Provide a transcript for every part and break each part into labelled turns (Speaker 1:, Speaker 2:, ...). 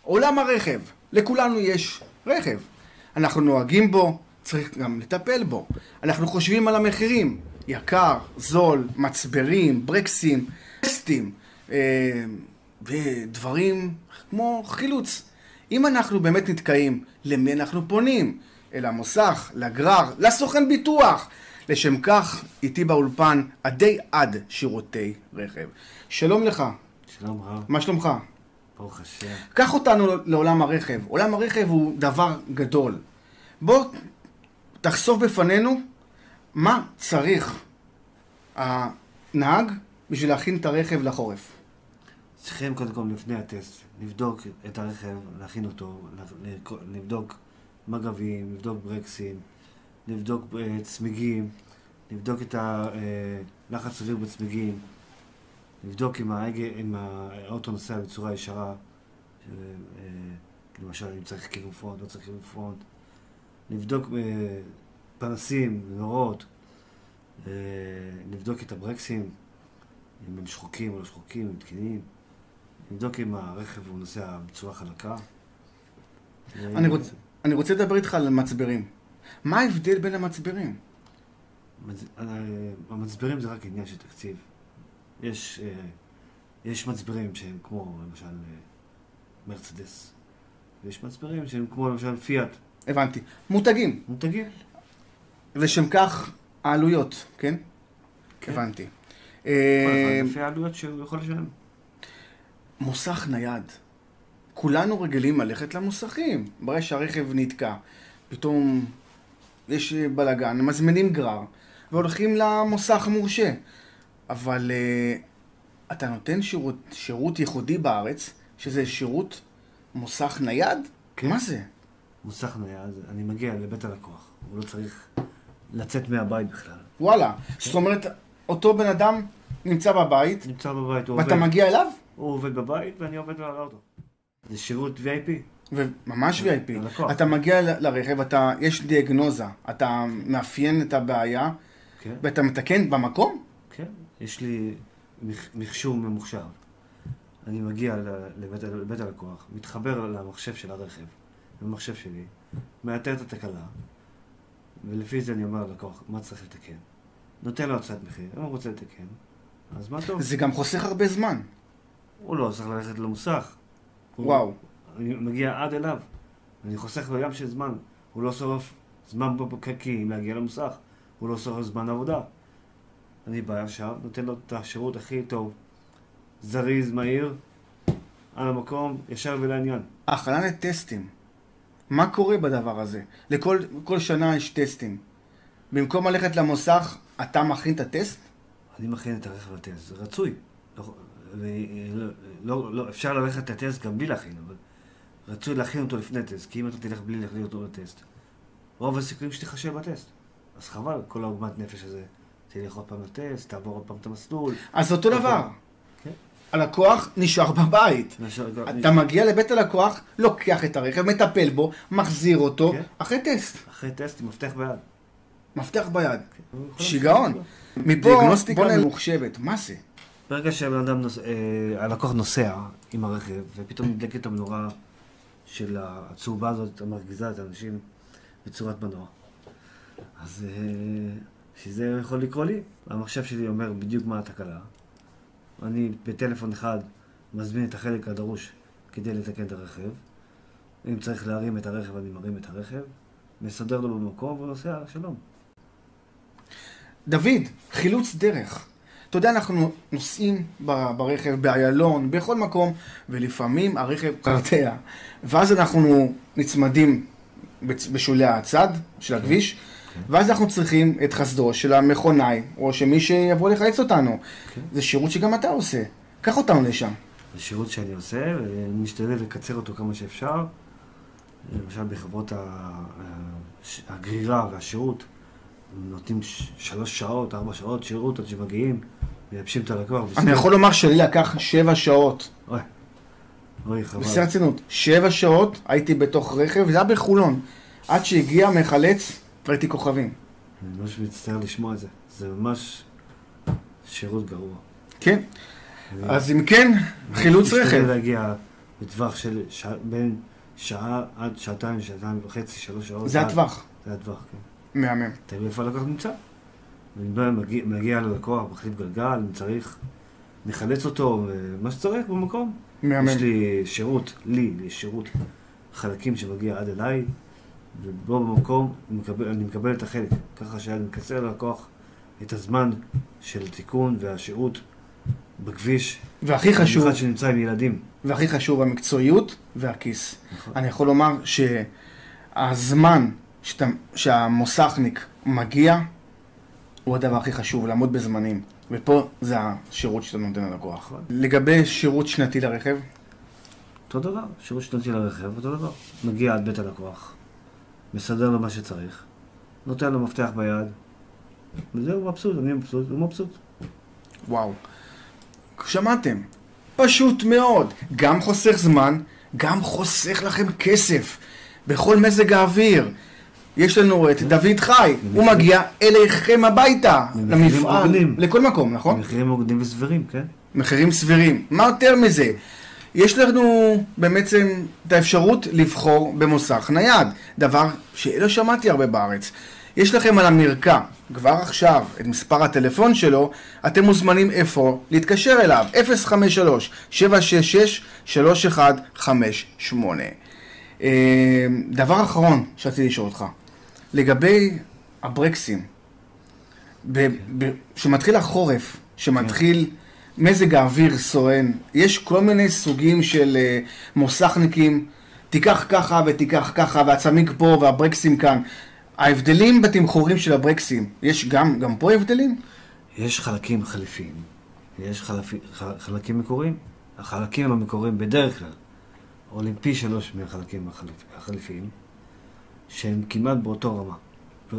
Speaker 1: עולם הרכב, לכולנו יש רכב. אנחנו נוהגים בו, צריך גם לטפל בו. אנחנו חושבים על המחירים, יקר, זול, מצברים, ברקסים, טסטים, ודברים כמו חילוץ. אם אנחנו באמת נתקעים, למי אנחנו פונים? אל המוסך, לגרר, לסוכן ביטוח. לשם כך, איתי באולפן עדי עד שירותי רכב. שלום לך.
Speaker 2: שלום רב.
Speaker 1: מה שלומך?
Speaker 2: ברוך השם.
Speaker 1: קח אותנו לעולם הרכב. עולם הרכב הוא דבר גדול. בוא תחשוף בפנינו מה צריך הנהג בשביל להכין את הרכב לחורף.
Speaker 2: צריכים קודם כל לפני הטסט, לבדוק את הרכב, להכין אותו, לבדוק מגבים, לבדוק ברקסים, לבדוק צמיגים, לבדוק את הלחץ סביר בצמיגים, לבדוק אם האוטו נוסע בצורה ישרה, למשל אם צריך כיוון פרונט, לא צריך כיוון פרונט, לבדוק פנסים, נורות, לבדוק את הברקסים, אם הם שחוקים או לא שחוקים, הם תקינים, לבדוק אם הרכב הוא נוסע בצורה חלקה.
Speaker 1: אני רוצה לדבר איתך על מצברים. מה ההבדל בין המצברים?
Speaker 2: המצברים זה רק עניין של תקציב. יש מצברים שהם כמו למשל מרצדס, ויש מצברים שהם כמו למשל פיאט.
Speaker 1: הבנתי. מותגים.
Speaker 2: מותגים.
Speaker 1: ושם כך העלויות, כן?
Speaker 2: כן.
Speaker 1: הבנתי.
Speaker 2: כל אחד לפי העלויות שהוא יכול לשלם.
Speaker 1: מוסך נייד. כולנו רגילים ללכת למוסכים. ברגע שהרכב נתקע, פתאום יש בלגן, מזמינים גרר, והולכים למוסך מורשה. אבל אתה נותן שירות ייחודי בארץ, שזה שירות מוסך נייד?
Speaker 2: כן.
Speaker 1: מה זה?
Speaker 2: מוסך נייד, אני מגיע לבית הלקוח, הוא לא צריך לצאת מהבית בכלל.
Speaker 1: וואלה. זאת אומרת, אותו בן אדם נמצא בבית,
Speaker 2: נמצא בבית, הוא עובד.
Speaker 1: ואתה מגיע אליו?
Speaker 2: הוא עובד בבית ואני עובד על האוטו. זה שירות VIP.
Speaker 1: וממש VIP.
Speaker 2: ללקוח.
Speaker 1: אתה מגיע לרכב, יש דיאגנוזה, אתה מאפיין את הבעיה,
Speaker 2: כן.
Speaker 1: ואתה מתקן במקום?
Speaker 2: כן, יש לי מכשור ממוחשב. אני מגיע לבית הלקוח, מתחבר למחשב של הרכב, למחשב שלי, מאתר את התקלה, ולפי זה אני אומר ללקוח מה צריך לתקן. נותן לו הצעת מחיר, אם הוא רוצה לתקן, אז מה טוב.
Speaker 1: זה גם חוסך הרבה זמן.
Speaker 2: הוא לא צריך ללכת למוסך.
Speaker 1: וואו.
Speaker 2: אני מגיע עד אליו. אני חוסך לו ים של זמן. הוא לא שורף זמן בפקקים להגיע למוסך. הוא לא שורף זמן עבודה. אני בא עכשיו, נותן לו את השירות הכי טוב. זריז, מהיר, על המקום, ישר ולעניין.
Speaker 1: הכנה לטסטים. מה קורה בדבר הזה? כל שנה יש טסטים. במקום ללכת למוסך, אתה מכין את הטסט?
Speaker 2: אני מכין את הרכב לטסט. זה רצוי. לא, אפשר ללכת לטסט גם בלי להכין, אבל רצוי להכין אותו לפני טסט, כי אם אתה תלך בלי להכין אותו לטסט, רוב הסיכויים שתיחשב בטסט. אז חבל, כל העוגמת נפש הזה, תלך עוד פעם לטסט, תעבור עוד פעם את המסלול.
Speaker 1: אז אותו דבר.
Speaker 2: כן.
Speaker 1: הלקוח נשאר בבית. אתה מגיע לבית הלקוח, לוקח את הרכב, מטפל בו, מחזיר אותו, אחרי טסט.
Speaker 2: אחרי טסט עם מפתח ביד.
Speaker 1: מפתח ביד. שיגעון. מפה בוא נמוחשבת. מה זה?
Speaker 2: ברגע הלקוח נוסע עם הרכב, ופתאום נדלקת המנורה של הצהובה הזאת, המרגיזה את האנשים בצורת מנוע. אז שזה יכול לקרוא לי. המחשב שלי אומר בדיוק מה התקלה. אני בטלפון אחד מזמין את החלק הדרוש כדי לתקן את הרכב. אם צריך להרים את הרכב, אני מרים את הרכב, מסדר לו במקום ונוסע שלום.
Speaker 1: דוד, חילוץ דרך. אתה יודע, אנחנו נוסעים ברכב, באיילון, בכל מקום, ולפעמים הרכב קרטע. ואז אנחנו נצמדים בשולי הצד של הכביש, ואז אנחנו צריכים את חסדו של המכונאי, או שמי שיבוא לחלץ אותנו. זה שירות שגם אתה עושה. קח אותנו לשם.
Speaker 2: זה שירות שאני עושה, ואני משתדל לקצר אותו כמה שאפשר. למשל בחברות הגרירה והשירות, נותנים 3 שעות, 4 שעות שירות עד שמגיעים, מייבשים את הלקוח.
Speaker 1: אני יכול לומר שלי לקח 7 שעות.
Speaker 2: אוי, חבל.
Speaker 1: בסדר רצינות, 7 שעות הייתי בתוך רכב, זה היה בחולון. עד שהגיע מחלץ, ראיתי כוכבים.
Speaker 2: אני ממש מצטער לשמוע את זה. זה ממש שירות גרוע.
Speaker 1: כן. אז אם כן, חילוץ רכב.
Speaker 2: משתדל להגיע בטווח של בין שעה עד שעתיים, שעתיים וחצי, 3 שעות.
Speaker 1: זה הטווח.
Speaker 2: זה הטווח, כן.
Speaker 1: מהמם.
Speaker 2: תלוי איפה הלקוח נמצא. אני מגיע ללקוח, מחליף גלגל, אני צריך לחלץ אותו, מה שצריך במקום.
Speaker 1: מהמם.
Speaker 2: יש לי שירות, יש שירות חלקים שמגיע עד אליי, ובו במקום אני מקבל את החלק, ככה שאני מקצר ללקוח את הזמן של התיקון והשירות בכביש.
Speaker 1: והכי חשוב,
Speaker 2: במיוחד שנמצא עם ילדים.
Speaker 1: והכי חשוב, המקצועיות והכיס.
Speaker 2: נכון.
Speaker 1: אני יכול לומר שהזמן שהמוסכניק מגיע, הוא הדבר הכי חשוב, לעמוד בזמנים. ופה זה השירות שאתה נותן ללקוח. לגבי שירות שנתי לרכב?
Speaker 2: אותו דבר, שירות שנתי לרכב, אותו דבר. מגיע עד בית הלקוח, מסדר לו מה שצריך, נותן לו מפתח ביד, וזהו, מבסוט, אני מבסוט, הוא מבסוט.
Speaker 1: וואו. שמעתם? פשוט מאוד. גם חוסך זמן, גם חוסך לכם כסף. בכל מזג האוויר. יש לנו את דוד חי, הוא מגיע אליכם הביתה, למפעל, לכל מקום, נכון?
Speaker 2: מחירים מוגנים וסבירים, כן?
Speaker 1: מחירים סבירים. מה יותר מזה? יש לנו בעצם את האפשרות לבחור במוסך נייד, דבר שלא שמעתי הרבה בארץ. יש לכם על המרקע, כבר עכשיו, את מספר הטלפון שלו, אתם מוזמנים איפה להתקשר אליו, 053-766-3158. דבר אחרון שרציתי לשאול אותך, לגבי הברקסים, שמתחיל החורף, שמתחיל מזג האוויר סואן, יש כל מיני סוגים של מוסכניקים, תיקח ככה ותיקח ככה, והצמיג פה והברקסים כאן. ההבדלים בתמחורים של הברקסים, יש גם פה הבדלים?
Speaker 2: יש חלקים חליפיים, יש חלקים מקוריים. החלקים המקוריים בדרך כלל עולים פי 3 מהחלקים החליפיים, שהם כמעט באותו רמה.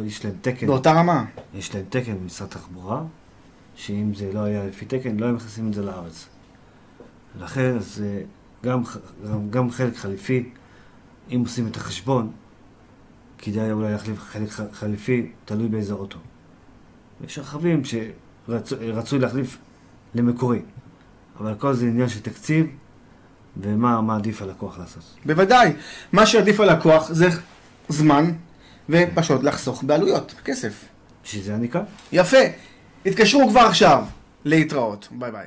Speaker 2: יש להם תקן.
Speaker 1: באותה רמה?
Speaker 2: יש להם תקן במשרד התחבורה, שאם זה לא היה לפי תקן, לא היו מכניסים את זה לארץ. לכן, אז גם חלק חליפי, אם עושים את החשבון, כדאי אולי להחליף חלק חליפי, תלוי באיזה אוטו. יש רכבים שרצוי להחליף למקורי, אבל כל זה עניין של תקציב, ומה עדיף הלקוח לעשות.
Speaker 1: בוודאי. מה שעדיף הלקוח זה זמן, ופשוט לחסוך בעלויות, כסף.
Speaker 2: שזה אני כאן.
Speaker 1: יפה. התקשרו כבר עכשיו. להתראות. ביי ביי.